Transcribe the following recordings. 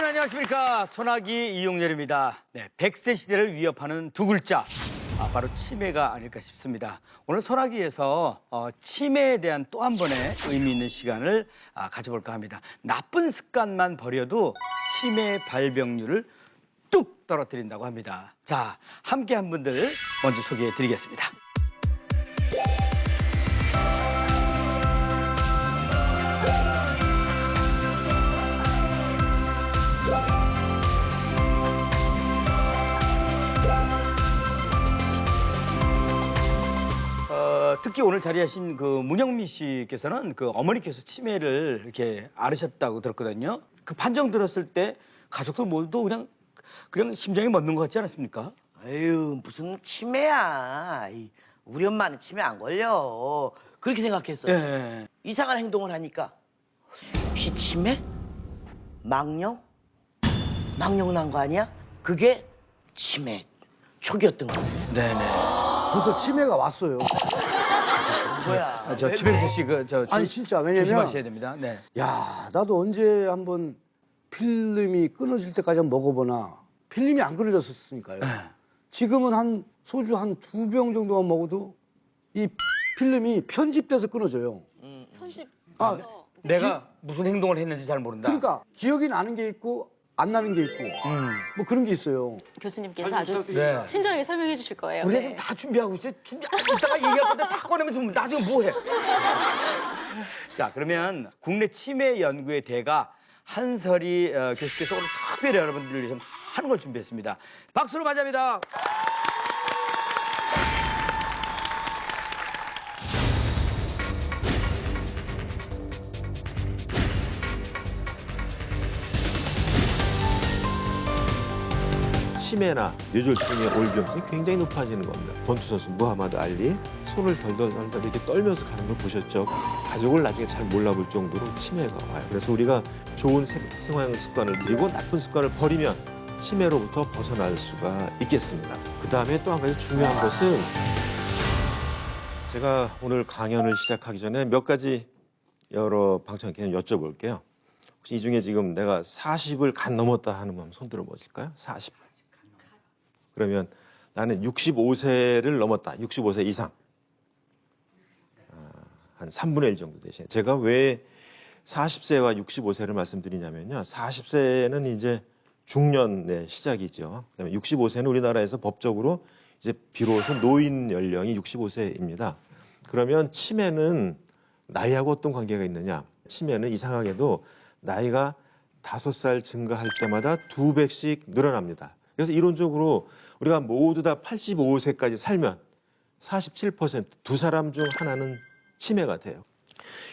여러분 안녕하십니까. 소나기 이용렬입니다. 네, 100세 시대를 위협하는 두 글자. 바로 치매가 아닐까 싶습니다. 오늘 소나기에서 치매에 대한 또 한 번의 의미 있는 시간을 가져볼까 합니다. 나쁜 습관만 버려도 치매 발병률을 뚝 떨어뜨린다고 합니다. 자, 함께 한 분들 먼저 소개해 드리겠습니다. 특히 오늘 자리하신 그 문영미 씨께서는 그 어머니께서 치매를 이렇게 앓으셨다고 들었거든요. 그 판정 들었을 때 가족들 모두 그냥 심장이 멎는 것 같지 않았습니까? 에휴, 무슨 치매야. 우리 엄마는 치매 안 걸려. 그렇게 생각했어. 예. 이상한 행동을 하니까 혹시 치매? 망령? 망령 난 거 아니야? 그게 치매 초기였던 거야. 네네. 벌써 치매가 왔어요. 뭐야? 저 최병수 씨 아니 진짜 왜냐면 조심하셔야 됩니다. 네. 야 나도 언제 한번 필름이 끊어질 때까지 한번 먹어보나 필름이 안 끊어졌었으니까요. 지금은 한 소주 한 2병 정도만 먹어도 이 필름이 편집돼서 끊어져요. 편집. 내가 무슨 행동을 했는지 잘 모른다. 그러니까 기억이 나는 게 있고 안 나는 게 있고 뭐 그런 게 있어요. 교수님께서 아주 네. 친절하게 설명해 주실 거예요. 우리가 네. 지금 다 준비하고 있어요. 이따가 얘기할 건데 다 꺼내면 좀 나중에 뭐해? 자, 그러면 국내 치매 연구의 대가 한설이 교수께서 오늘 특별히 여러분들을 위해서 하는 걸 준비했습니다. 박수로 맞이합니다. 치매나 뇌졸중의 올 위험성이 굉장히 높아지는 겁니다. 권투 선수 무하마드 알리 손을 덜덜 이렇게 떨면서 가는 걸 보셨죠? 가족을 나중에 잘 몰라볼 정도로 치매가 와요. 그래서 우리가 좋은 생활 습관을 들이고 나쁜 습관을 버리면 치매로부터 벗어날 수가 있겠습니다. 그 다음에 또 한 가지 중요한 것은 제가 오늘 강연을 시작하기 전에 몇 가지 여러 방청객께 여쭤볼게요. 혹시 이 중에 지금 내가 40을 간 넘었다 하는 분 손 들어보실까요? 40. 그러면 나는 65세를 넘었다. 65세 이상. 한 3분의 1 정도 되시네요. 제가 왜 40세와 65세를 말씀드리냐면요. 40세는 이제 중년의 시작이죠. 그다음에 65세는 우리나라에서 법적으로 이제 비로소 노인 연령이 65세입니다. 그러면 치매는 나이하고 어떤 관계가 있느냐? 치매는 이상하게도 나이가 5살 증가할 때마다 2배씩 늘어납니다. 그래서 이론적으로 우리가 모두 다 85세까지 살면 47%, 두 사람 중 하나는 치매가 돼요.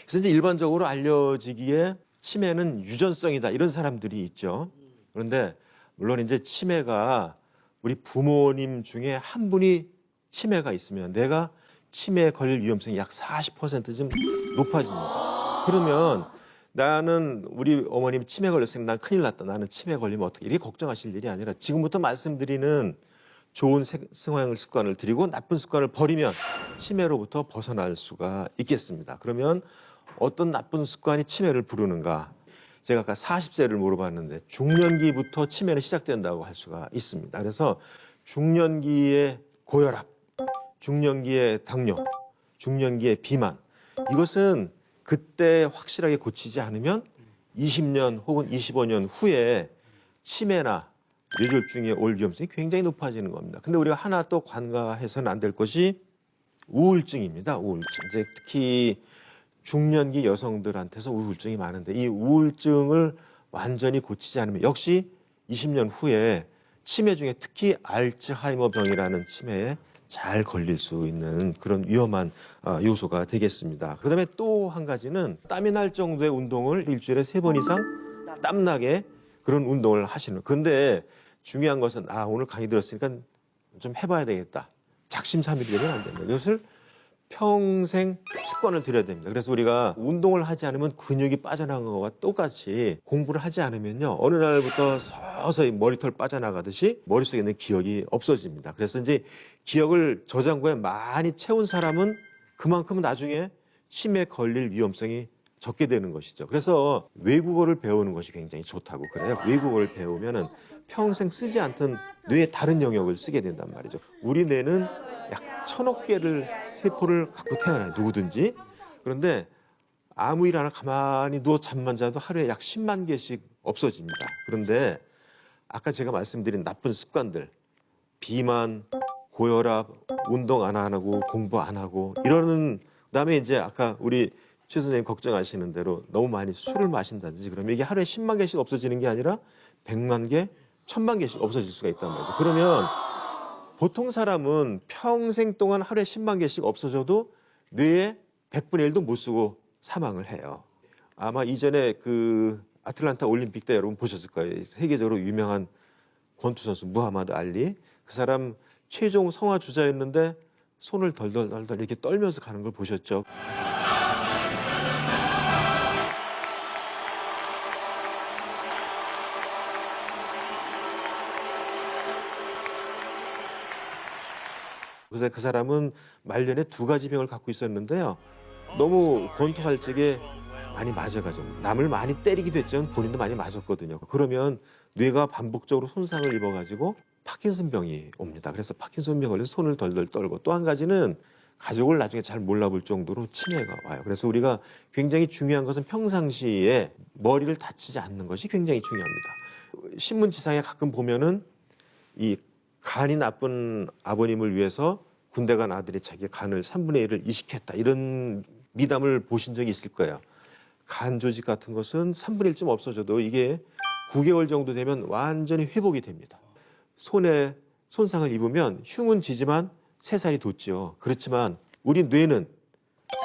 그래서 이제 일반적으로 알려지기에 치매는 유전성이다 이런 사람들이 있죠. 그런데 물론 이제 치매가 우리 부모님 중에 한 분이 치매가 있으면 내가 치매에 걸릴 위험성이 약 40%좀 높아집니다. 그러면 나는 우리 어머님 치매 걸렸으니까 난 큰일 났다. 나는 치매 걸리면 어떻게 이렇게 걱정하실 일이 아니라 지금부터 말씀드리는 좋은 생활 습관을 들이고 나쁜 습관을 버리면 치매로부터 벗어날 수가 있겠습니다. 그러면 어떤 나쁜 습관이 치매를 부르는가? 제가 아까 40세를 물어봤는데 중년기부터 치매는 시작된다고 할 수가 있습니다. 그래서 중년기의 고혈압, 중년기의 당뇨, 중년기의 비만 이것은 그때 확실하게 고치지 않으면 20년 혹은 25년 후에 치매나 뇌졸중에 올 위험성이 굉장히 높아지는 겁니다. 근데 우리가 하나 또 간과해서는 안 될 것이 우울증입니다. 우울증. 이제 특히 중년기 여성들한테서 우울증이 많은데 이 우울증을 완전히 고치지 않으면 역시 20년 후에 치매 중에 특히 알츠하이머병이라는 치매에 잘 걸릴 수 있는 그런 위험한 요소가 되겠습니다. 그다음에 또 한 가지는 땀이 날 정도의 운동을 일주일에 3번 이상 땀나게 그런 운동을 하시는. 근데 중요한 것은 오늘 강의 들었으니까 좀 해봐야 되겠다. 작심삼일이 되면 안 됩니다. 이것을 평생 습관을 들여야 됩니다. 그래서 우리가 운동을 하지 않으면 근육이 빠져나간 것과 똑같이 공부를 하지 않으면요. 어느 날부터 서서히 머리털 빠져나가듯이 머릿속에 있는 기억이 없어집니다. 그래서 이제 기억을 저장고에 많이 채운 사람은 그만큼 나중에 치매 걸릴 위험성이 적게 되는 것이죠. 그래서 외국어를 배우는 것이 굉장히 좋다고 그래요. 외국어를 배우면은 평생 쓰지 않던 뇌의 다른 영역을 쓰게 된단 말이죠. 우리 뇌는 약 1000억 개를 세포를 갖고 태어나요. 누구든지. 그런데 아무 일 하나 가만히 누워 잠만 자도 하루에 약 10만 개씩 없어집니다. 그런데 아까 제가 말씀드린 나쁜 습관들, 비만, 고혈압, 운동 안 하고 공부 안 하고 이러는 그다음에 이제 아까 우리 최 선생님 걱정하시는 대로 너무 많이 술을 마신다든지 그러면 이게 하루에 10만 개씩 없어지는 게 아니라 100만 개, 1000만 개씩 없어질 수가 있단 말이죠. 그러면 보통 사람은 평생 동안 하루에 10만 개씩 없어져도 뇌에 100분의 1도 못 쓰고 사망을 해요. 아마 이전에 그 아틀란타 올림픽 때 여러분 보셨을 거예요. 세계적으로 유명한 권투 선수 무하마드 알리. 그 사람 최종 성화 주자였는데 손을 덜덜덜덜 이렇게 떨면서 가는 걸 보셨죠. 그래서 그 사람은 말년에 2가지 병을 갖고 있었는데요. 너무 권투할 적에 많이 맞아가지고 남을 많이 때리기도 했지만 본인도 많이 맞았거든요. 그러면 뇌가 반복적으로 손상을 입어가지고 파킨슨병이 옵니다. 그래서 파킨슨병 걸려서 손을 덜덜 떨고 또 한 가지는 가족을 나중에 잘 몰라볼 정도로 치매가 와요. 그래서 우리가 굉장히 중요한 것은 평상시에 머리를 다치지 않는 것이 굉장히 중요합니다. 신문지상에 가끔 보면은 이 간이 나쁜 아버님을 위해서 군대 간 아들이 자기 간을 3분의 1을 이식했다. 이런 미담을 보신 적이 있을 거예요. 간 조직 같은 것은 3분의 1쯤 없어져도 이게 9개월 정도 되면 완전히 회복이 됩니다. 손에 손상을 입으면 흉은 지지만 새살이 돋죠. 그렇지만 우리 뇌는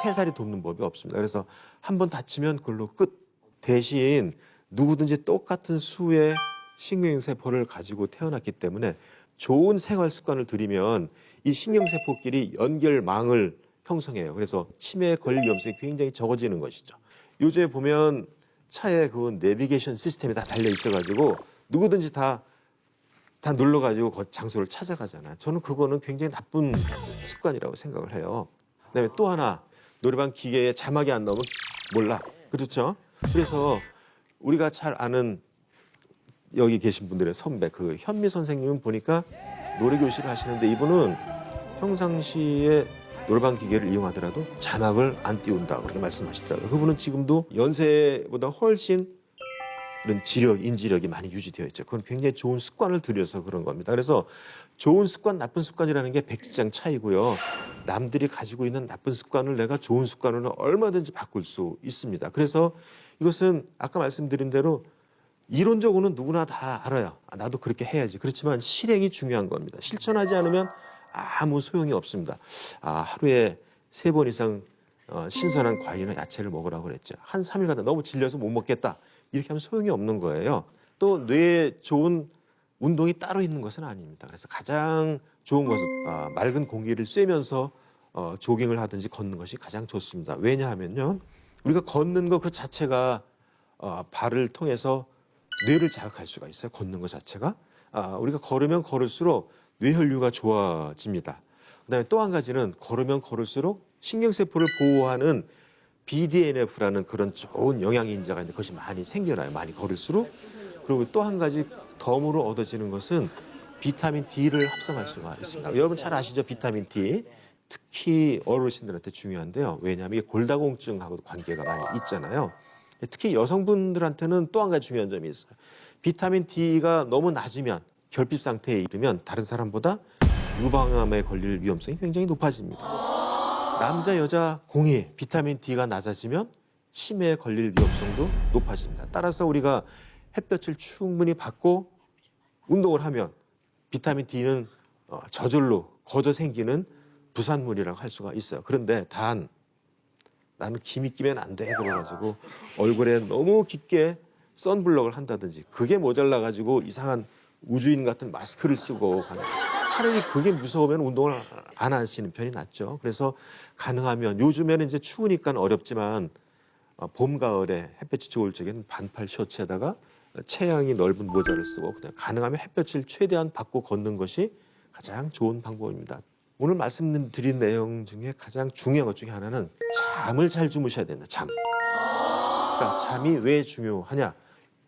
새살이 돋는 법이 없습니다. 그래서 한번 다치면 그걸로 끝. 대신 누구든지 똑같은 수의 신경세포를 가지고 태어났기 때문에 좋은 생활 습관을 들이면 이 신경세포끼리 연결망을 형성해요. 그래서 치매에 걸릴 위험성이 굉장히 적어지는 것이죠. 요즘에 보면 차에 그 내비게이션 시스템이 다 달려 있어가지고 누구든지 다 눌러가지고 그 장소를 찾아가잖아요. 저는 그거는 굉장히 나쁜 습관이라고 생각을 해요. 그다음에 또 하나 노래방 기계에 자막이 안 나오면 몰라. 그렇죠? 그래서 우리가 잘 아는 여기 계신 분들의 선배 그 현미 선생님은 보니까 노래교실을 하시는데 이분은 평상시에 노래방 기계를 이용하더라도 자막을 안 띄운다 그렇게 말씀하시더라고요. 그분은 지금도 연세보다 훨씬 이런 지력, 인지력이 많이 유지되어 있죠. 그건 굉장히 좋은 습관을 들여서 그런 겁니다. 그래서 좋은 습관, 나쁜 습관이라는 게 백지장 차이고요. 남들이 가지고 있는 나쁜 습관을 내가 좋은 습관으로 얼마든지 바꿀 수 있습니다. 그래서 이것은 아까 말씀드린 대로 이론적으로는 누구나 다 알아요. 나도 그렇게 해야지. 그렇지만 실행이 중요한 겁니다. 실천하지 않으면 아무 소용이 없습니다. 하루에 3번 이상 신선한 과일이나 야채를 먹으라고 그랬죠. 한 3일 가다 너무 질려서 못 먹겠다. 이렇게 하면 소용이 없는 거예요. 또 뇌에 좋은 운동이 따로 있는 것은 아닙니다. 그래서 가장 좋은 것은 맑은 공기를 쐬면서 조깅을 하든지 걷는 것이 가장 좋습니다. 왜냐하면요. 우리가 걷는 것 그 자체가 발을 통해서 뇌를 자극할 수가 있어요. 걷는 것 자체가. 우리가 걸으면 걸을수록 뇌혈류가 좋아집니다. 그다음에 또 한 가지는 걸으면 걸을수록 신경세포를 보호하는 BDNF라는 그런 좋은 영양인자가 있는데 그것이 많이 생겨나요. 많이 걸을수록. 그리고 또 한 가지 덤으로 얻어지는 것은 비타민 D를 합성할 수가 있습니다. 여러분 잘 아시죠? 비타민 D. 특히 어르신들한테 중요한데요. 왜냐하면 이게 골다공증하고도 관계가 많이 있잖아요. 특히 여성분들한테는 또 한 가지 중요한 점이 있어요. 비타민 D가 너무 낮으면 결핍 상태에 이르면 다른 사람보다 유방암에 걸릴 위험성이 굉장히 높아집니다. 남자, 여자 공이 비타민 D가 낮아지면 치매에 걸릴 위험성도 높아집니다. 따라서 우리가 햇볕을 충분히 받고 운동을 하면 비타민 D는 저절로 거저 생기는 부산물이라고 할 수가 있어요. 그런데 단 나는 김이 끼면 안 돼 그래가지고 얼굴에 너무 깊게 선블럭을 한다든지 그게 모자라가지고 이상한 우주인 같은 마스크를 쓰고 가는 차라리 그게 무서우면 운동을 안 하시는 편이 낫죠. 그래서 가능하면 요즘에는 이제 추우니까 어렵지만 봄, 가을에 햇볕이 좋을 적에는 반팔 셔츠에다가 체형이 넓은 모자를 쓰고 그냥 가능하면 햇볕을 최대한 받고 걷는 것이 가장 좋은 방법입니다. 오늘 말씀드린 내용 중에 가장 중요한 것 중에 하나는 잠을 잘 주무셔야 된다. 잠. 그러니까 잠이 왜 중요하냐?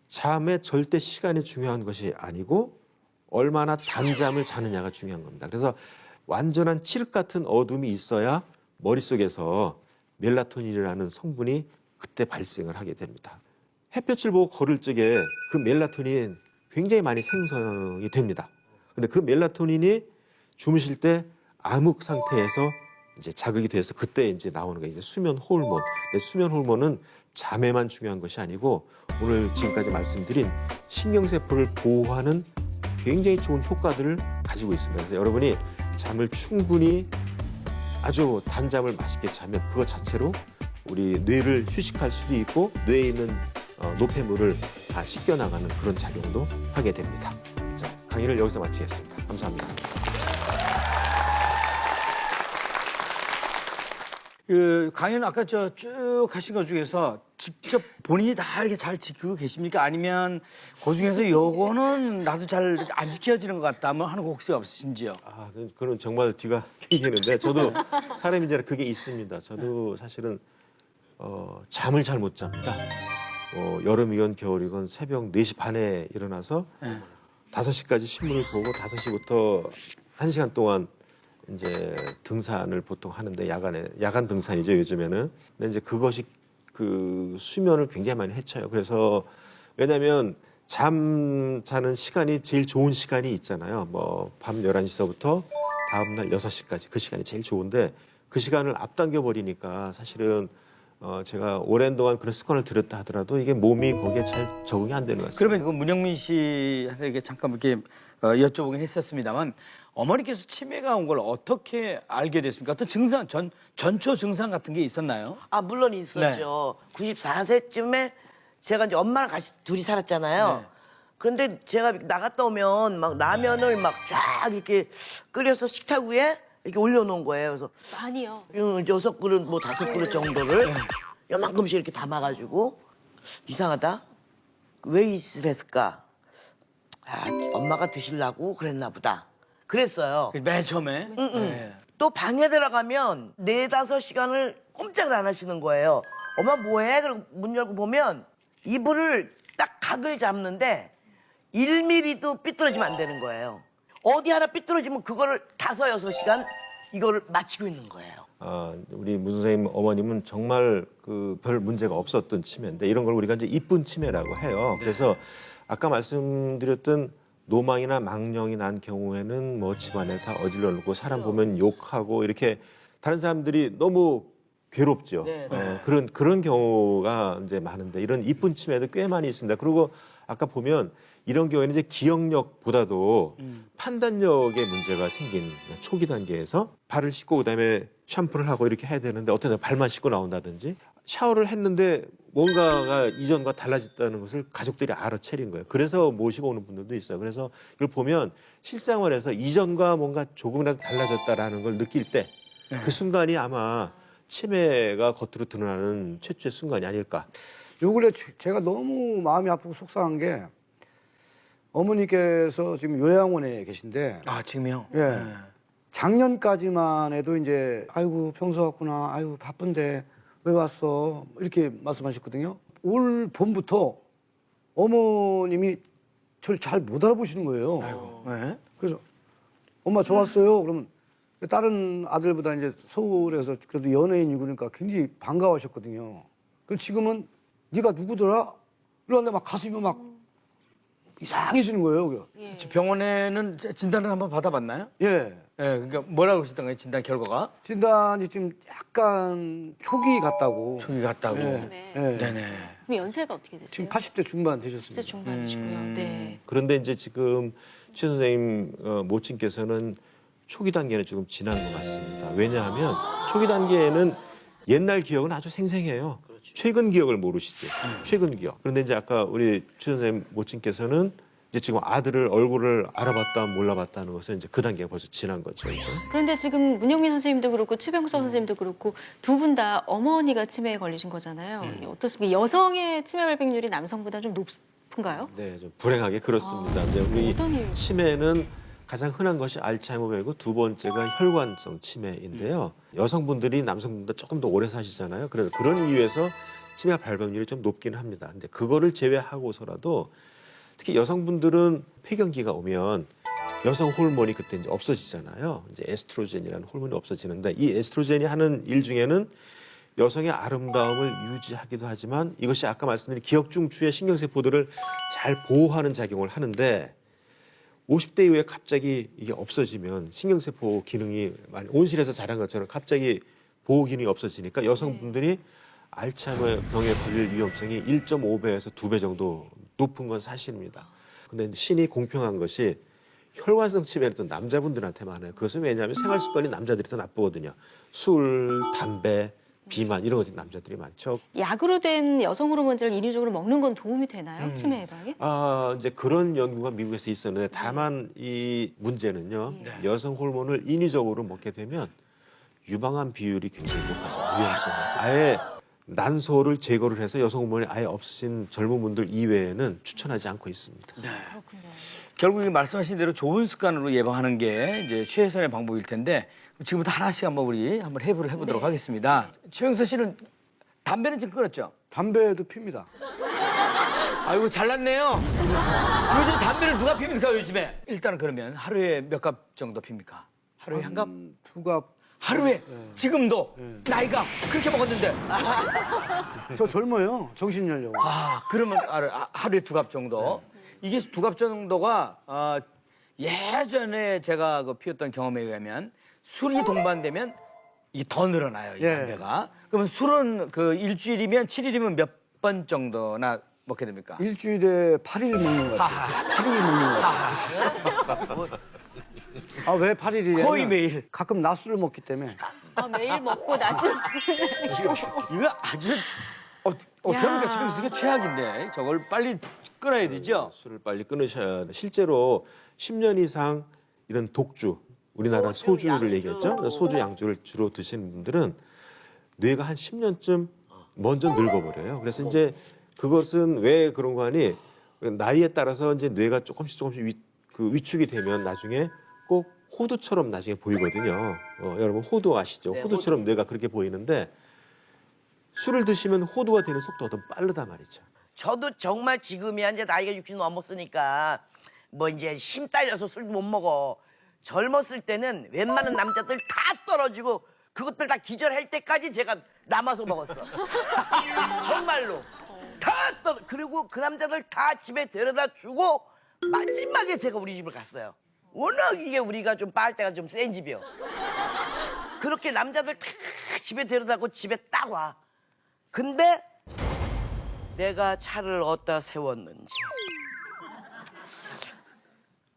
잠의 절대 시간이 중요한 것이 아니고 얼마나 단잠을 자느냐가 중요한 겁니다. 그래서 완전한 칠흑 같은 어둠이 있어야 머릿속에서 멜라토닌이라는 성분이 그때 발생을 하게 됩니다. 햇볕을 보고 걸을 적에 그 멜라토닌 굉장히 많이 생성이 됩니다. 근데 그 멜라토닌이 주무실 때 암흑 상태에서 이제 자극이 돼서 그때 이제 나오는 게 이제 수면 호르몬. 근데 수면 호르몬은 잠에만 중요한 것이 아니고 오늘 지금까지 말씀드린 신경세포를 보호하는 굉장히 좋은 효과들을 가지고 있습니다. 그래서 여러분이 잠을 충분히 아주 단잠을 맛있게 자면 그것 자체로 우리 뇌를 휴식할 수도 있고 뇌에 있는 노폐물을 다 씻겨나가는 그런 작용도 하게 됩니다. 자, 강의를 여기서 마치겠습니다. 감사합니다. 그 강연 아까 저 쭉 하신 것 중에서 직접 본인이 다 이렇게 잘 지키고 계십니까? 아니면 그 중에서 요거는 나도 잘 안 지켜지는 것 같다 뭐 하는 거 혹시 없으신지요? 아, 그건 정말 뒤가 낑기는데 저도 사람인지라 그게 있습니다. 저도 사실은 잠을 잘 못 잡니다. 여름이건 겨울이건 새벽 4시 반에 일어나서 5시까지 신문을 보고 5시부터 1시간 동안 이제 등산을 보통 하는데 야간 등산이죠, 요즘에는. 근데 이제 그것이 그 수면을 굉장히 많이 해쳐요. 그래서 왜냐면 잠 자는 시간이 제일 좋은 시간이 있잖아요. 뭐 밤 11시서부터 다음날 6시까지 그 시간이 제일 좋은데 그 시간을 앞당겨 버리니까 사실은 제가 오랜 동안 그런 습관을 들였다 하더라도 이게 몸이 거기에 잘 적응이 안 되는 것 같습니다. 그러면 그 문영민 씨한테 잠깐 이렇게 여쭤보긴 했었습니다만 어머니께서 치매가 온 걸 어떻게 알게 됐습니까? 어떤 증상, 전초 증상 같은 게 있었나요? 아, 물론 있었죠. 94세쯤에 제가 이제 엄마랑 같이 둘이 살았잖아요. 네. 그런데 제가 나갔다 오면 막 라면을 막 쫙 이렇게 끓여서 식탁 위에 이렇게 올려놓은 거예요. 그래서 많이요. 6그릇, 뭐 5그릇 정도를 요만큼씩 이렇게 담아가지고 이상하다. 왜 이 짓을 했을까? 아, 엄마가 드시려고 그랬나 보다. 그랬어요. 맨 처음에. 네. 또 방에 들어가면 4-5시간을 꼼짝을 안 하시는 거예요. 엄마 뭐해? 그리고 문 열고 보면 이불을 딱 각을 잡는데 1mm도 삐뚤어지면 안 되는 거예요. 어디 하나 삐뚤어지면 그거를 5-6시간 이거를 마치고 있는 거예요. 우리 문 선생님 어머님은 정말 그 별 문제가 없었던 치매인데 이런 걸 우리가 이제 이쁜 치매라고 해요. 그래서 아까 말씀드렸던 노망이나 망령이 난 경우에는 뭐 집안에 다 어질러 놓고 사람 보면 욕하고 이렇게 다른 사람들이 너무 괴롭죠. 네. 그런 경우가 이제 많은데 이런 이쁜 치매도 꽤 많이 있습니다. 그리고 아까 보면 이런 경우에는 이제 기억력보다도 판단력에 문제가 생긴 초기 단계에서 발을 씻고 그다음에 샴푸를 하고 이렇게 해야 되는데 어떤 날 발만 씻고 나온다든지 샤워를 했는데 뭔가가 이전과 달라졌다는 것을 가족들이 알아채린 거예요. 그래서 모시고 오는 분들도 있어요. 그래서 이걸 보면 실생활에서 이전과 뭔가 조금이라도 달라졌다라는 걸 느낄 때 그 순간이 아마 치매가 겉으로 드러나는 최초의 순간이 아닐까. 요 근래 제가 너무 마음이 아프고 속상한 게 어머니께서 지금 요양원에 계신데 아, 지금요? 예. 네. 작년까지만 해도 이제 아이고 평소 왔구나 아이고 바쁜데 왜 왔어 이렇게 말씀하셨거든요. 올 봄부터 어머님이 저를 잘 못 알아보시는 거예요. 아이고. 네. 그래서 엄마 저 왔어요. 그러면 다른 아들보다 이제 서울에서 그래도 연예인이고 그러니까 굉장히 반가워하셨거든요. 그럼 지금은 네가 누구더라? 이러는데 막 가슴이 막 이상해지는 거예요. 예. 병원에는 진단을 한번 받아봤나요? 예. 예, 그러니까 뭐라고 그러시던가요? 진단 결과가? 진단이 지금 약간 초기 같다고. 초기 같다고. 예. 치매. 예. 네네. 그럼 연세가 어떻게 되세요? 지금 80대 중반 되셨습니다. 10대 중반이시고요. 네. 그런데 이제 지금 최 선생님 모친께서는 초기 단계는 조금 지난 것 같습니다. 왜냐하면 초기 단계에는 옛날 기억은 아주 생생해요. 최근 기억을 모르시죠. 최근 기억. 그런데 이제 아까 우리 최 선생님 모친께서는 이제 지금 아들을 얼굴을 알아봤다 몰라봤다는 것은 이제 그 단계가 벌써 지난 거죠. 이제. 그런데 지금 문영민 선생님도 그렇고 최병석 선생님도 그렇고 두 분 다 어머니가 치매에 걸리신 거잖아요. 어떻습니까? 여성의 치매 발병률이 남성보다 좀 높은가요? 네, 좀 불행하게 그렇습니다. 이제 우리 어떤 이유? 치매는 가장 흔한 것이 알츠하이머병이고 두 번째가 혈관성 치매인데요. 여성분들이 남성분보다 조금 더 오래 사시잖아요. 그래서 그런 이유에서 치매 발병률이 좀 높기는 합니다. 근데 그거를 제외하고서라도 특히 여성분들은 폐경기가 오면 여성 호르몬이 그때 이제 없어지잖아요. 이제 에스트로겐이라는 호르몬이 없어지는데 이 에스트로겐이 하는 일 중에는 여성의 아름다움을 유지하기도 하지만 이것이 아까 말씀드린 기억중추의 신경세포들을 잘 보호하는 작용을 하는데 50대 이후에 갑자기 이게 없어지면 신경세포 기능이 많이 온실에서 자란 것처럼 갑자기 보호 기능이 없어지니까 여성분들이 알츠하이머 병에 걸릴 위험성이 1.5배에서 2배 정도 높은 건 사실입니다. 근데 신이 공평한 것이 혈관성 치매는 또 남자분들한테 많아요. 그것은 왜냐하면 생활 습관이 남자들이 더 나쁘거든요. 술, 담배, 비만 이런 것이 남자들이 많죠. 약으로 된 여성 호르몬제를 인위적으로 먹는 건 도움이 되나요? 치매 예방에? 이제 그런 연구가 미국에서 있었는데 다만 이 문제는요. 여성 호르몬을 인위적으로 먹게 되면 유방암 비율이 굉장히 높아져요. 위험성이. 아예 난소를 제거를 해서 여성 호르몬이 아예 없으신 젊은 분들 이외에는 추천하지 않고 있습니다. 그렇군요. 결국 이 말씀하신 대로 좋은 습관으로 예방하는 게 이제 최선의 방법일 텐데 지금부터 하나씩 한번 우리 한번 해보도록 하겠습니다. 최영서 씨는 담배는 지금 끊었죠? 담배도 핍니다. 아이고 잘났네요. 요즘 담배를 누가 핍니까 요즘에? 일단은 그러면 하루에 몇 갑 정도 핍니까? 하루에 한 갑? 2갑. 하루에? 지금도? 나이가 그렇게 먹었는데? 저 젊어요. 정신 연령. 그러면 하루에 2갑 정도? 이게 2갑 정도가 예전에 제가 그 피웠던 경험에 의하면 술이 동반되면 이게 더 늘어나요, 이 예. 담배가. 그러면 술은 그 일주일이면 7일이면 몇 번 정도나 먹게 됩니까? 일주일에 8일 먹는 것 같아요. 7일 먹는 것 같아요. 왜 8일이냐? 거의 매일. 가끔 낮술을 먹기 때문에. 매일 먹고 낮술 이거 아주 어떻게 합니까? 지금 이게 최악인데 저걸 빨리 끊어야 되죠? 술을 빨리 끊으셔야 돼. 실제로 10년 이상 이런 독주, 우리나라 소주를 얘기했죠. 소주, 양주를 주로 드시는 분들은 뇌가 한 10년쯤 먼저 늙어버려요. 그래서 이제 그것은 왜 그런 거 하니 나이에 따라서 이제 뇌가 조금씩 위축이 되면 나중에 꼭 호두처럼 나중에 보이거든요. 여러분 호두 아시죠? 네, 호두처럼 뇌가 그렇게 보이는데 술을 드시면 호두가 되는 속도가 더 빠르단 말이죠. 저도 정말 지금이야 이제 나이가 60 넘었으니까 뭐 이제 힘 딸려서 술 못 먹어. 젊었을 때는 웬만한 남자들 다 떨어지고 그것들 다 기절할 때까지 제가 남아서 먹었어. 정말로 그리고 그 남자들 다 집에 데려다 주고 마지막에 제가 우리 집을 갔어요. 워낙 이게 우리가 좀 빨대가 좀 센 집이요. 그렇게 남자들 다 집에 데려다고 집에 딱 와. 근데 내가 차를 어디다 세웠는지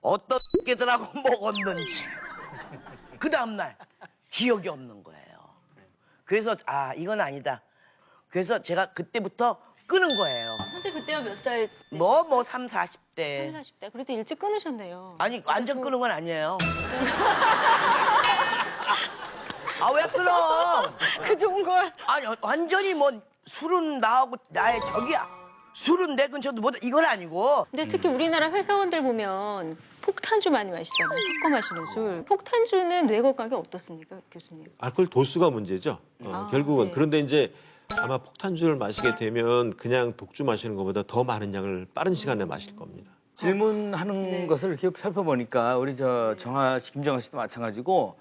어떤 개들하고 먹었는지 그 다음날 기억이 없는 거예요. 그래서 이건 아니다. 그래서 제가 그때부터 끄는 거예요. 선생님 그때가 몇 살? 때? 뭐 3, 40대. 30, 40대. 그래도 일찍 끊으셨네요. 아니 완전 끄는 건 아니에요. 왜 끊어? 그 좋은 걸. 아니 완전히 뭐 술은 나하고 나의 적이야. 술은 내 근처도 못. 이건 아니고. 근데 특히 우리나라 회사원들 보면 폭탄주 많이 마시잖아요. 섞어 마시는 술. 폭탄주는 뇌 건강에 어떻습니까, 교수님? 알코올 도수가 문제죠. 결국은. 네. 그런데 이제 아마 폭탄주를 마시게 되면 그냥 독주 마시는 것보다 더 많은 양을 빠른 시간에 마실 겁니다. 질문하는 네. 것을 이렇게 살펴보니까 우리 김정아 씨도 마찬가지고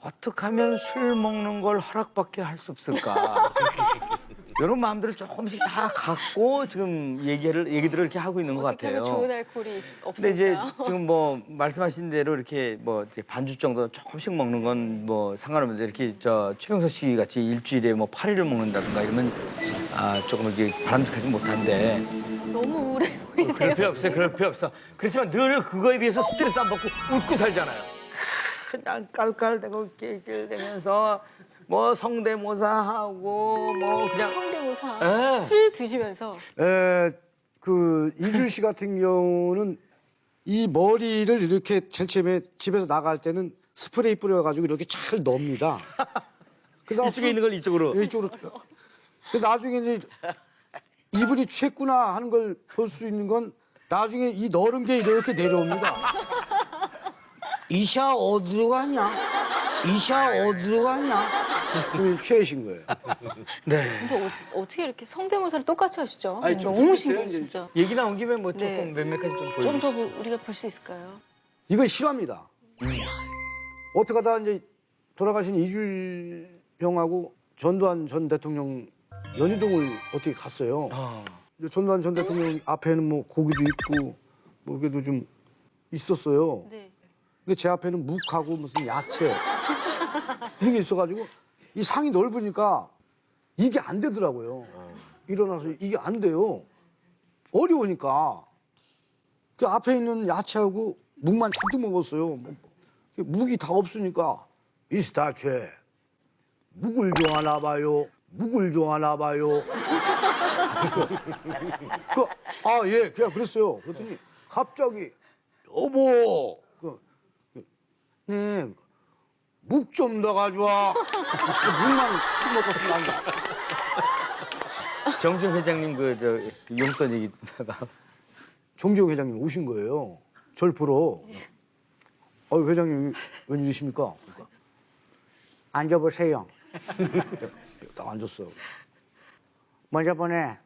어떻게 하면 술 먹는 걸 허락받게 할 수 없을까? 이런 마음들을 조금씩 다 갖고 지금 얘기들을 이렇게 하고 있는 것 어떻게 같아요. 하면 좋은 알코올이 없을까? 근데 이제 지금 뭐 말씀하신 대로 이렇게 이렇게 반주 정도 조금씩 먹는 건 뭐 상관없는데 이렇게 최영서 씨 같이 일주일에 뭐 8일을 먹는다든가 이러면 조금 이렇게 바람직하지 못한데 너무 우울해 보이세요. 그럴 필요 없어요. 그럴 필요 없어. 그렇지만 늘 그거에 비해서 스트레스 안 받고 웃고 살잖아요. 그냥 깔깔대고 낄낄대면서 뭐 성대모사하고 뭐 그냥 성대모사. 예. 술 드시면서. 그 이준 씨 같은 경우는 이 머리를 이렇게 제일 처음에 집에서 나갈 때는 스프레이 뿌려가지고 이렇게 잘 넣습니다. 그다음 이쪽에 있는 걸 이쪽으로. 이쪽으로. 근데 나중에 이제 이분이 취했구나 하는 걸 볼 수 있는 건 나중에 이 너른 게 이렇게 내려옵니다. 이샤 어디로 가냐? 이샤 어디로 가냐? 그러면 최애신 거예요. 네. 근데 어떻게 이렇게 성대모사를 똑같이 하시죠? 아니, 좀 너무 그랬어요, 신기해 이제. 진짜. 얘기 나온 김에 뭐 조금 네. 몇몇 가지 좀 좀 보여주세요. 더 우리가 볼 수 있을까요? 이건 실화입니다. 어떻게 하다 이제 돌아가신 이주일 형하고 전두환 전 대통령 연희동을 어떻게 갔어요. 이제 전두환 전 대통령 앞에는 뭐 고기도 있고 뭐 그래도 좀 있었어요. 네. 근데 제 앞에는 묵하고 무슨 야채 이런 게 있어가지고 이 상이 넓으니까 이게 안 되더라고요. 일어나서 이게 안 돼요. 어려우니까 그 앞에 있는 야채하고 묵만 잔뜩 먹었어요. 뭐, 묵이 다 없으니까 미스터 최 묵을 좋아하나 봐요. 묵을 좋아하나 봐요. 아, 예, 그냥 그랬어요. 그랬더니 갑자기 여보, 네, 묵 좀 더 가져와. 묵만 잔뜩 먹었으면 안 돼. 정준 회장님 그 용돈 얘기다가 정지용 회장님 오신 거예요. 절 보러. 회장님 웬일이십니까? 그러니까, 앉아보세요. 딱 앉았어요. 먼저 보내.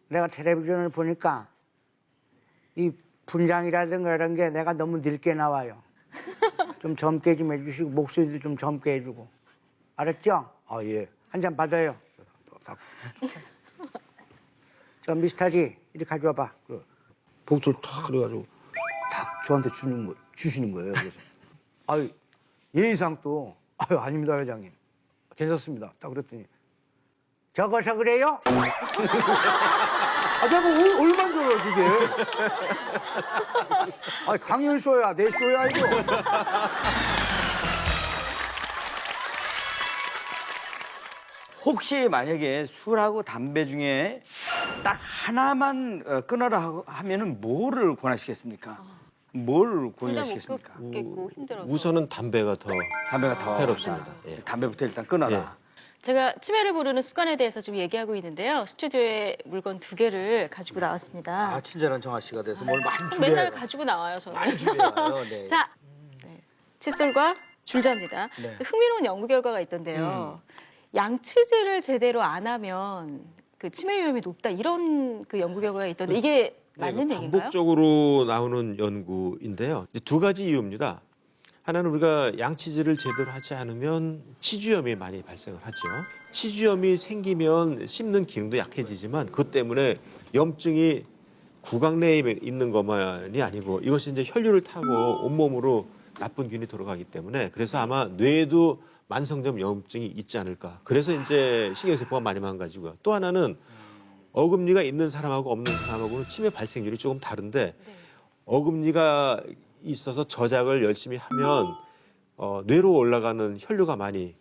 내가 텔레비전을 보니까 이 분장이라든가 이런 게 내가 너무 늙게 나와요. 좀 젊게 좀 해주시고 목소리도 좀 젊게 해주고. 알았죠? 아, 예. 한 잔 받아요. 저 미스터지 이리 가져와봐. 복도를 탁 그래가지고 탁 저한테 주시는 거예요. 그래서 아유 예의상 또 아닙니다 회장님 괜찮습니다. 딱 그랬더니 적어서 그래요? 내가 얼마나 좋아요 그게. 강연 쇼야 내 쇼야 이거. 혹시 만약에 술하고 담배 중에 딱 하나만 끊어라 하면은 뭐를 권하시겠습니까? 뭘 둘 다 못 권하시겠습니까? 끊겠고 힘들어서. 우선은 담배가 더 담배가 더 해롭습니다. 예. 예. 담배부터 일단 끊어라. 예. 제가 치매를 부르는 습관에 대해서 지금 얘기하고 있는데요. 스튜디오에 물건 2개를 가지고 나왔습니다. 아 친절한 정아 씨가 돼서 뭘 많이 준비해요. 맨날 가지고 나와요, 저는. 많이 준비해요. 네. 자, 네. 칫솔과 줄자입니다. 네. 흥미로운 연구 결과가 있던데요. 양치질을 제대로 안 하면 그 치매 위험이 높다 이런 그 연구 결과가 있던데 이게 맞는 네, 얘기인가요? 반복적으로 나오는 연구인데요. 이제 두 가지 이유입니다. 하나는 우리가 양치질을 제대로 하지 않으면 치주염이 많이 발생을 하죠. 치주염이 생기면 씹는 기능도 약해지지만 그것 때문에 염증이 구강 내에 있는 것만이 아니고 이것이 이제 혈류를 타고 온몸으로 나쁜 균이 들어가기 때문에 그래서 아마 뇌에도 만성적 염증이 있지 않을까. 그래서 이제 신경세포가 많이 망가지고요. 또 하나는 어금니가 있는 사람하고 없는 사람하고는 치매 발생률이 조금 다른데 어금니가 있어서 저작을 열심히 하면 뇌로 올라가는 혈류가 많이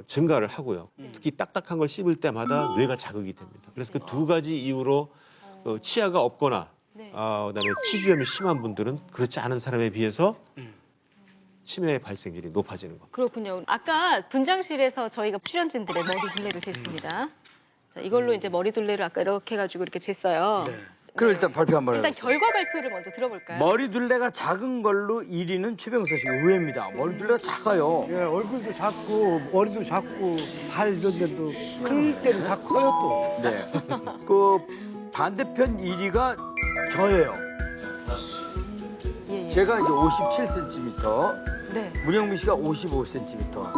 증가를 하고요. 특히 딱딱한 걸 씹을 때마다 뇌가 자극이 됩니다. 그래서 그 두 가지 이유로 치아가 없거나 네. 그다음에 치주염이 심한 분들은 그렇지 않은 사람에 비해서 치매 발생률이 높아지는 겁니다. 그렇군요. 아까 분장실에서 저희가 출연진들의 머리 둘레를 쟀습니다. 자, 이걸로 이제 머리 둘레를 아까 이렇게 해가지고 이렇게 쟀어요. 네. 그럼 일단 발표 한번 일단 해보겠습니다. 결과 발표를 먼저 들어볼까요? 머리 둘레가 작은 걸로 1위는 최병서 씨 의외입니다. 머리 둘레가 작아요. 예, 얼굴도 작고 머리도 작고 발 이런 데도 클 때는 다 커요 또. 네. 그 반대편 1위가 저예요. 예, 예. 제가 이제 57cm, 네. 문영민 씨가 55cm,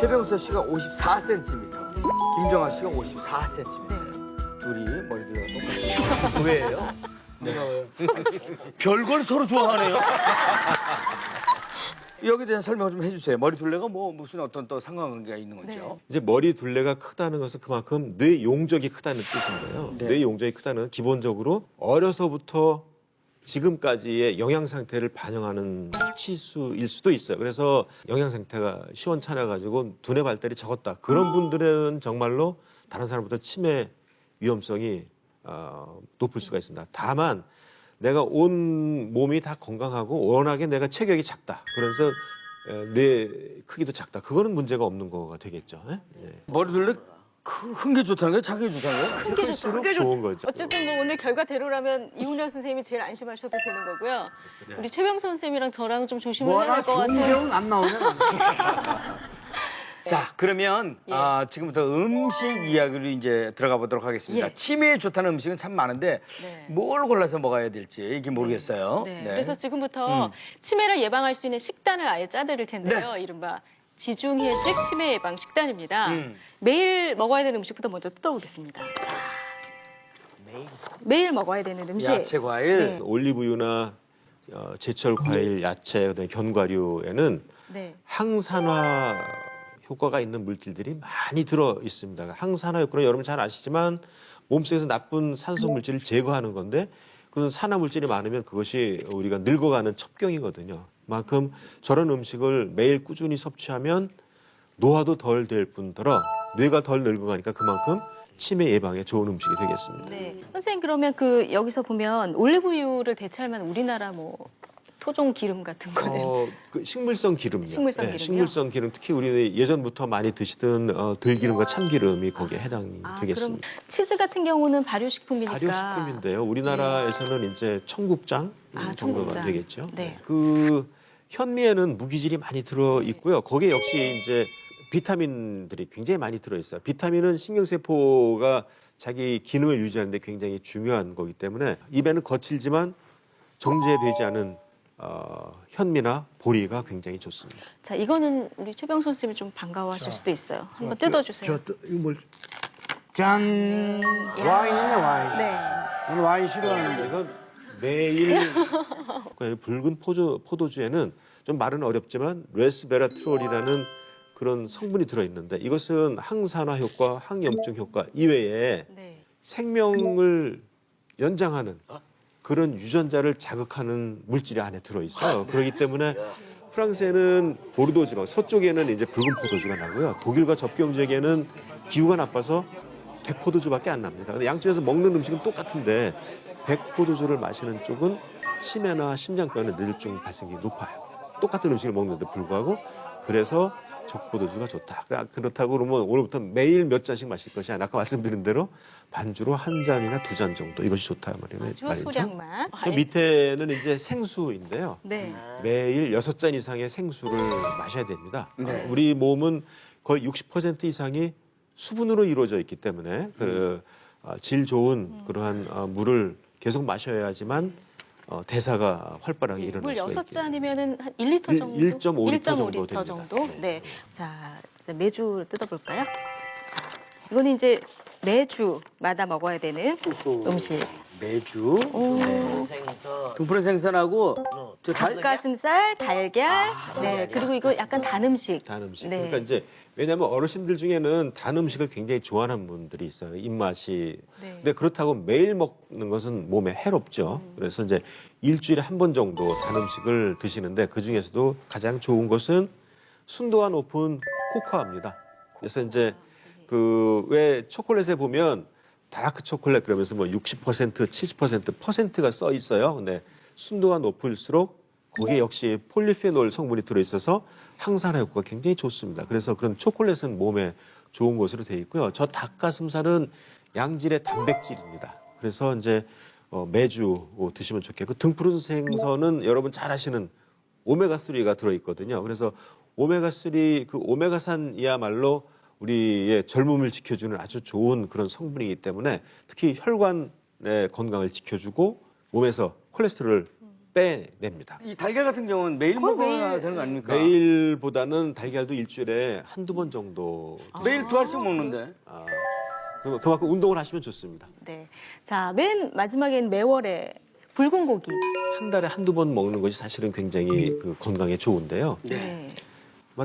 최병서 씨가 54cm, 김정아 씨가 54cm. 네. 둘이 머리 둘레가 똑같습니다. 왜예요? 네. 별걸 서로 좋아하네요. 여기에 대한 설명 좀 해주세요. 머리 둘레가 뭐 무슨 어떤 또 상관관계가 있는 거죠? 이제 머리 둘레가 크다는 것은 그만큼 뇌 용적이 크다는 뜻인데요. 네. 뇌 용적이 크다는 기본적으로 어려서부터 지금까지의 영양 상태를 반영하는 치수일 수도 있어요. 그래서 영양 상태가 시원찮아가지고 두뇌 발달이 적었다. 그런 분들은 정말로 다른 사람보다 치매 위험성이 높을 수가 있습니다. 다만 내가 온 몸이 다 건강하고 워낙에 내가 체격이 작다. 그래서 뇌 크기도 작다. 그거는 문제가 없는 거가 되겠죠. 예? 머리 둘레 큰 게 좋다는 거예요? 작은 게 좋다는 거예요? 큰 게 좋다. 클수록 좋은 거죠. 어쨌든 뭐 오늘 결과대로라면 이훈련 선생님이 제일 안심하셔도 되는 거고요. 우리 최병선 선생님이랑 저랑 좀 조심을 해야 뭐나 될 것 좋은 같은. 경우는 안 나오네. 자, 그러면 예. 지금부터 음식 이야기로 이제 들어가 보도록 하겠습니다. 예. 치매에 좋다는 음식은 참 많은데 네. 뭘 골라서 먹어야 될지 이게 모르겠어요. 네. 네. 그래서 지금부터 치매를 예방할 수 있는 식단을 아예 짜드릴 텐데요. 이른바 지중해식 치매 예방 식단입니다. 매일 먹어야 되는 음식부터 먼저 뜯어보겠습니다. 자, 매일 먹어야 되는 음식. 야채, 과일. 네. 올리브유나 제철 과일, 야채, 그다음에 견과류에는 네. 항산화 효과가 있는 물질들이 많이 들어 있습니다. 항산화 효과는 여러분 잘 아시지만 몸속에서 나쁜 산소 물질을 제거하는 건데 그 산화 물질이 많으면 그것이 우리가 늙어가는 첩경이거든요. 그만큼 저런 음식을 매일 꾸준히 섭취하면 노화도 덜 될 뿐더러 뇌가 덜 늙어가니까 그만큼 치매 예방에 좋은 음식이 되겠습니다. 네. 선생님 그러면 그 여기서 보면 올리브유를 대체할 만한 우리나라 뭐 토종 기름 같은 거는 그 식물성 기름요. 식물성 기름이요? 식물성 기름 특히 우리 예전부터 많이 드시던 들기름과 참기름이 거기에 해당이 그럼 되겠습니다. 치즈 같은 경우는 발효식품이니까 발효식품인데요. 우리나라에서는 이제 청국장 정도가 청국장. 되겠죠. 네. 그 현미에는 무기질이 많이 들어 있고요. 거기에 역시 이제 비타민들이 굉장히 많이 들어 있어요. 비타민은 신경세포가 자기 기능을 유지하는데 굉장히 중요한 거기 때문에 입에는 거칠지만 정제되지 않은 현미나 보리가 굉장히 좋습니다. 자 이거는 우리 최병선 선생님이 좀 반가워하실 수도 있어요. 한번 뜯어주세요. 이거 뭘? 짠! 와인이네, 와인. 네. 저는 와인 싫어하는데. 제가 매일 그 붉은 포도주에는 좀 말은 어렵지만 레스베라트롤이라는 그런 성분이 들어있는데 이것은 항산화 효과, 항염증 효과 이외에 네. 생명을 연장하는 그런 유전자를 자극하는 물질이 안에 들어있어요. 그렇기 때문에 프랑스에는 보르도 지방, 서쪽에는 이제 붉은 포도주가 나고요. 독일과 접경 지역에는 기후가 나빠서 백포도주밖에 안 납니다. 근데 양쪽에서 먹는 음식은 똑같은데 백포도주를 마시는 쪽은 치매나 심장병의 뇌졸중 발생률이 높아요. 똑같은 음식을 먹는데 불구하고 그래서 적포도주가 좋다. 그렇다고 그러면 오늘부터 매일 몇 잔씩 마실 것이 아니라 아까 말씀드린 대로 반주로 한 잔이나 두 잔 정도 이것이 좋다 말이죠. 아주 소량만. 그 밑에는 이제 생수인데요. 네. 매일 6잔 이상의 생수를 마셔야 됩니다. 네. 우리 몸은 거의 60% 이상이 수분으로 이루어져 있기 때문에 질 좋은 그러한 물을 계속 마셔야지만 대사가 활발하게 일어날 물 수가 있게 6잔이면은 한 1리터 정도? 1.5 리터 정도 1.5리터 됩니다. 정도? 네. 네. 자, 이제 매주 뜯어볼까요? 자, 이거는 이제 매주마다 먹어야 되는 음식. 매주. 네, 생선. 등푸른 생선하고 저 닭가슴살, 달걀, 네. 그리고 이거 약간 단 음식. 단 음식. 네. 그러니까 이제 왜냐하면 어르신들 중에는 단 음식을 굉장히 좋아하는 분들이 있어요. 입맛이. 네. 근데 그렇다고 매일 먹는 것은 몸에 해롭죠. 그래서 이제 일주일에 한 번 정도 단 음식을 드시는데 그 중에서도 가장 좋은 것은 순도가 높은 코코아입니다. 그래서 이제 그 왜 초콜릿에 보면 다크 초콜릿 그러면서 뭐 60%, 70% 퍼센트가 써 있어요. 근데 순도가 높을수록 거기에 역시 폴리페놀 성분이 들어있어서 항산화 효과가 굉장히 좋습니다. 그래서 그런 초콜릿은 몸에 좋은 것으로 되어 있고요. 저 닭가슴살은 양질의 단백질입니다. 그래서 이제 매주 드시면 좋겠고 등푸른 생선은 여러분 잘 아시는 오메가3가 들어있거든요. 그래서 오메가3 그 오메가산이야말로 우리의 젊음을 지켜주는 아주 좋은 그런 성분이기 때문에 특히 혈관의 건강을 지켜주고 몸에서 콜레스테롤을 빼냅니다. 이 달걀 같은 경우는 매일 거의 먹어야 매일. 되는 거 아닙니까? 매일보다는 달걀도 일주일에 한두 번 정도. 매일 두 알씩 먹는데. 그만큼 운동을 하시면 좋습니다. 네. 자, 맨 마지막엔 매월에 붉은 고기. 한 달에 한두 번 먹는 것이 사실은 굉장히 그 건강에 좋은데요. 네.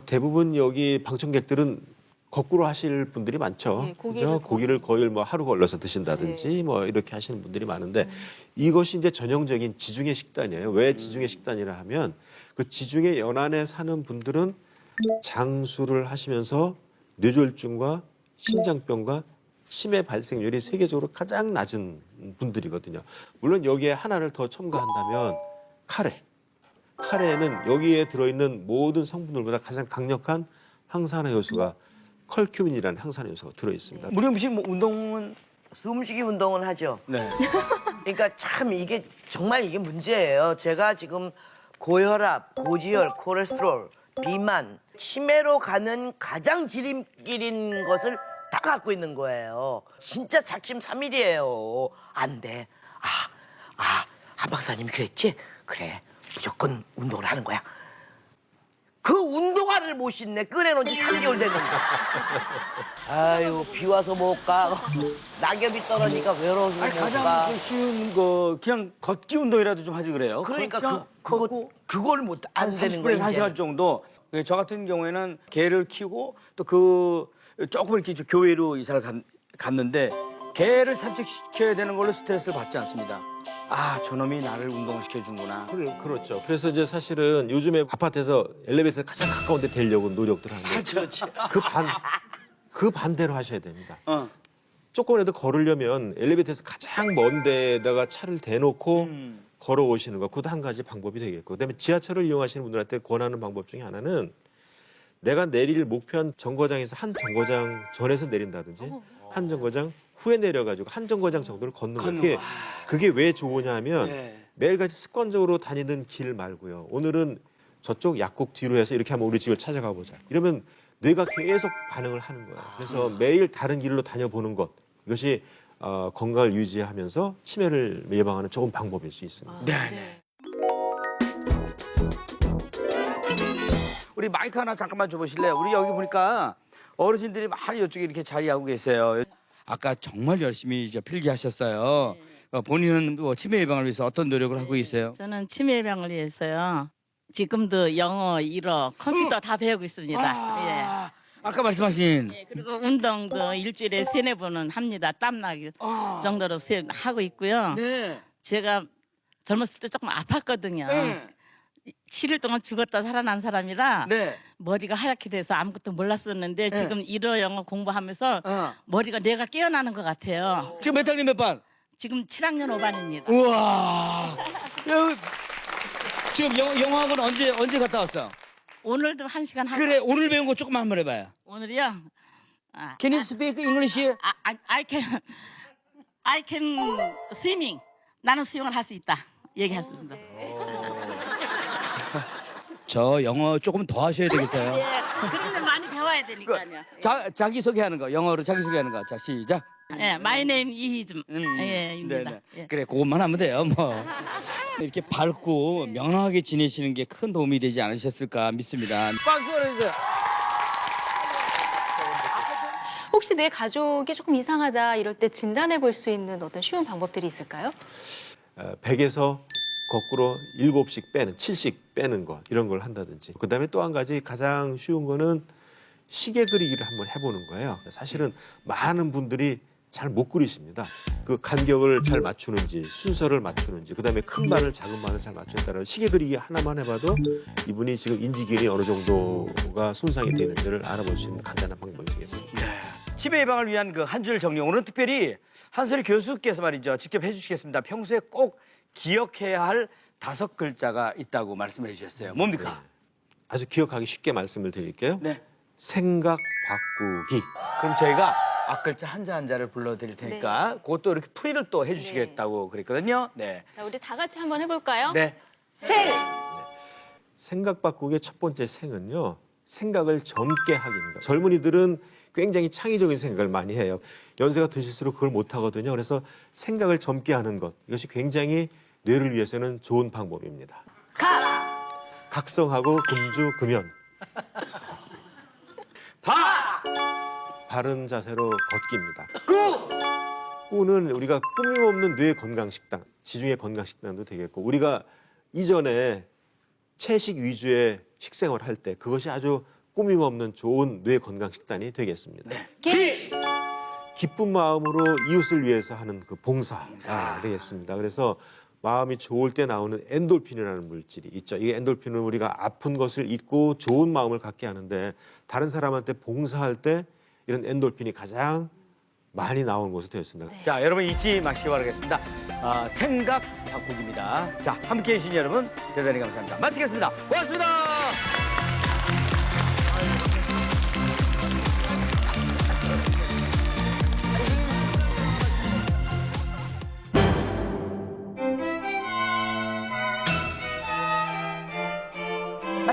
대부분 여기 방청객들은 거꾸로 하실 분들이 많죠. 네, 그죠? 고기를 거의 뭐 하루 걸러서 드신다든지 뭐 이렇게 하시는 분들이 많은데 이것이 이제 전형적인 지중해 식단이에요. 왜 지중해 식단이라 하면 그 지중해 연안에 사는 분들은 장수를 하시면서 뇌졸중과 심장병과 치매 발생률이 세계적으로 가장 낮은 분들이거든요. 물론 여기에 하나를 더 첨가한다면 카레. 카레에는 여기에 들어있는 모든 성분들보다 가장 강력한 항산화 요소가 컬큐민이라는 항산화 요소가 들어있습니다. 무리 없이 뭐 운동은 숨쉬기 운동은 하죠. 네. 그러니까 참 이게 정말 이게 문제예요. 제가 지금 고혈압, 고지혈, 콜레스테롤, 비만 치매로 가는 가장 지름길인 것을 다 갖고 있는 거예요. 진짜 작심삼일이에요. 안 돼. 한 박사님이 그랬지? 그래, 무조건 운동을 하는 거야. 그 운동화를 못 신네. 꺼내놓은 지 3개월 됐는데. 아유, 비 와서 못 가. 낙엽이 떨어지니까 외로워서 아니, 못 가장 가. 그 쉬운 거 그냥 걷기 운동이라도 좀 하지 그래요. 그러니까 그냥 그걸 못 안 되는 30분에서 거예요. 1시간 정도. 저 같은 경우에는 개를 키우고 또 그 조금 이렇게 좀 교회로 이사를 갔는데 개를 산책시켜야 되는 걸로 스트레스를 받지 않습니다. 아, 저놈이 나를 운동을 시켜준구나. 그렇죠. 그래서 이제 사실은 요즘에 아파트에서 엘리베이터 가장 가까운 데 데려고 노력들 하는데 그렇지. 그 반대로 하셔야 됩니다. 어. 조금이라도 걸으려면 엘리베이터에서 가장 먼 데다가 차를 대놓고 걸어오시는 거, 그것도 한 가지 방법이 되겠고, 그다음에 지하철을 이용하시는 분들한테 권하는 방법 중에 하나는 내가 내릴 목표한 정거장에서 한 정거장 전에서 내린다든지 한 정거장 후에 내려가지고 한 정거장 정도를 걷는 거예요. 그게 왜 좋으냐 하면 네. 매일같이 습관적으로 다니는 길 말고요. 오늘은 저쪽 약국 뒤로 해서 이렇게 하면 우리 집을 찾아가 보자. 이러면 뇌가 계속 반응을 하는 거예요. 그래서 매일 다른 길로 다녀보는 것, 이것이 건강을 유지하면서 치매를 예방하는 좋은 방법일 수 있습니다. 네. 우리 마이크 하나 잠깐만 줘보실래요? 우리 여기 보니까 어르신들이 많이 이쪽에 이렇게 자리하고 계세요. 아까 정말 열심히 이제 필기하셨어요. 본인은 뭐 치매 예방을 위해서 어떤 노력을 하고 계세요? 저는 치매 예방을 위해서요. 지금도 영어, 일어, 컴퓨터 다 배우고 있습니다. 아까 말씀하신 예. 그리고 운동도 일주일에 3-4번은 합니다. 땀나기 정도로 하고 있고요. 네. 제가 젊었을 때 조금 아팠거든요. 네. 7일 동안 죽었다 살아난 사람이라 네. 머리가 하얗게 돼서 아무것도 몰랐었는데 네. 지금 일어 영어 공부하면서 어. 머리가 뇌가 깨어나는 것 같아요. 지금 몇 학년 몇 반? 지금 7학년 5반입니다. 우와. 지금 영어학원 언제 갔다 왔어? 오늘도 1시간 하고 그래, 오늘 배운 거 조금만 한번 해봐요. 오늘이요? Can you speak English? I can swimming. 나는 수영을 할 수 있다. 얘기했습니다. 저 영어 조금 더 하셔야 되겠어요. 예, 그런데 많이 배워야 되니까요. 자기 소개하는 거, 영어로 자기 소개하는 거. 자, 시작. 예, my name 이희준. 예, 입니다. 네네. 예. 그래, 그것만 하면 돼요. 뭐 이렇게 밝고 명랑하게 지내시는 게 큰 도움이 되지 않으셨을까 믿습니다. 박수 보내주세요. 혹시 내 가족이 조금 이상하다 이럴 때 진단해 볼 수 있는 어떤 쉬운 방법들이 있을까요? 100에서 거꾸로 7씩 빼는, 7씩 빼는 거, 이런 걸 한다든지. 그다음에 또 한 가지 가장 쉬운 거는 시계 그리기를 한번 해보는 거예요. 사실은 많은 분들이 잘 못 그리십니다. 그 간격을 잘 맞추는지, 순서를 맞추는지, 그다음에 큰 바늘, 작은 바늘 잘 맞추에 따라 시계 그리기 하나만 해봐도 이분이 지금 인지기능이 어느 정도가 손상이 되는지를 알아볼 수 있는 간단한 방법이 되겠습니다. 치매 예방을 위한 그 한 줄 정리. 오늘은 특별히 한솔희 교수께서 말이죠. 직접 해주시겠습니다. 평소에 꼭 기억해야 할 5글자가 있다고 말씀을 해주셨어요. 뭡니까? 아주 기억하기 쉽게 말씀을 드릴게요. 네. 생각 바꾸기. 그럼 저희가 앞글자 한자 한자를 불러드릴 테니까 그것도 이렇게 풀이를 또 해주시겠다고 그랬거든요. 네. 자, 우리 다 같이 한번 해볼까요? 네. 생! 생각 바꾸기의 첫 번째 생은요, 생각을 젊게 하기입니다. 젊은이들은 굉장히 창의적인 생각을 많이 해요. 연세가 드실수록 그걸 못 하거든요. 그래서 생각을 젊게 하는 것, 이것이 굉장히 뇌를 위해서는 좋은 방법입니다. 각성하고 금주 금연. 바른 자세로 걷기입니다. 꾸는 우리가 꾸밈없는 뇌 건강식단, 지중해 건강식단도 되겠고, 우리가 이전에 채식 위주의 식생활을 할 때 그것이 아주 꾸밈없는 좋은 뇌 건강식단이 되겠습니다. 기쁜 마음으로 이웃을 위해서 하는 그 봉사가 되겠습니다. 그래서 마음이 좋을 때 나오는 엔돌핀이라는 물질이 있죠. 이 엔돌핀은 우리가 아픈 것을 잊고 좋은 마음을 갖게 하는데, 다른 사람한테 봉사할 때 이런 엔돌핀이 가장 많이 나오는 것으로 되어 있습니다. 자, 여러분 잊지 마시기 바라겠습니다. 생각 바꾸기입니다. 자, 함께해 주신 여러분 대단히 감사합니다. 마치겠습니다. 고맙습니다.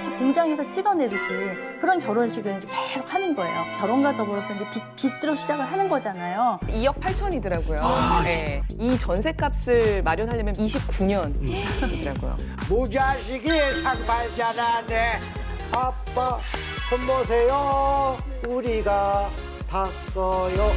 마치 공장에서 찍어내듯이 그런 결혼식을 이제 계속 하는 거예요. 결혼과 더불어서 이제 빚으로 시작을 하는 거잖아요. 2억 8천이더라고요. 네. 이 전셋값을 마련하려면 29년이더라고요. 무자식이 상발자라네. 아빠 손 보세요. 우리가 다 써요.